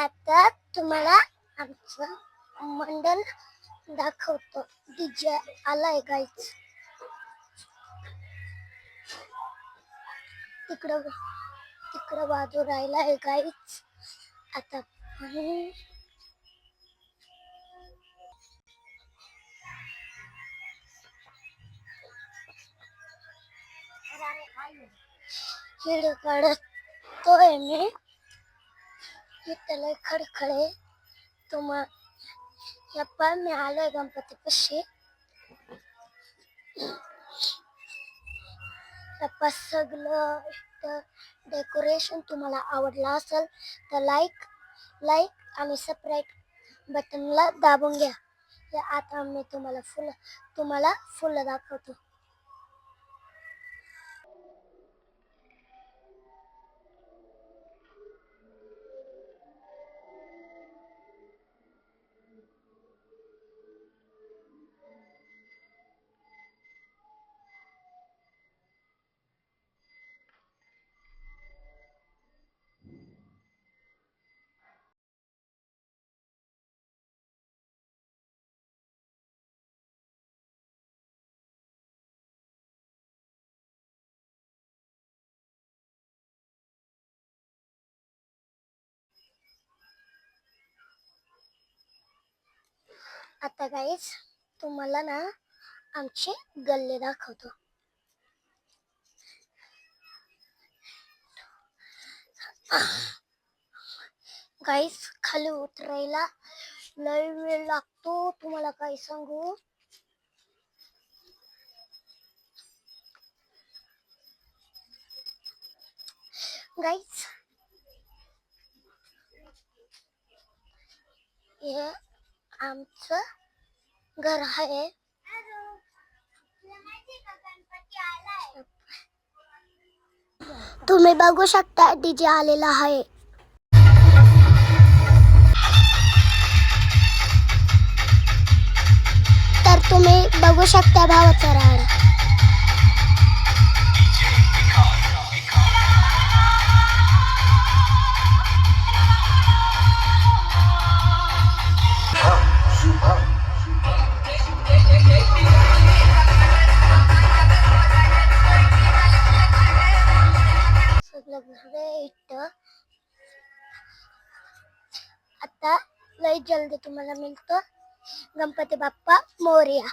आता तुम्हाला आमचं मंडळ दाखवतो. डीजे आलाय गाईच. तिकडं वाजू राहिलाय गाईच. आता हिड काढतोय मी. इथं खडखडे तुम्हाला मी आलोय गणपती पाशी. सगळं डेकोरेशन तुम्हाला आवडलं असेल तर लाईक आणि सबस्क्राईब बटनला दाबून घ्या. आता मी तुम्हाला फुलं दाखवतो. आता गाईज तुम्हाला ना आमची गल्ली दाखवतो. गाईज खाली उतरायला लय वेळ लागतो, तुम्हाला काय सांगू. गाईज हे आमचं घर आहे. तुम्ही बघू शकता डीजे आलेला आहे. तर तुम्ही बघू शकता भावाचा राडा. आता लय जल्दी तुम्हाला मिळतो. गणपती बाप्पा मोरया.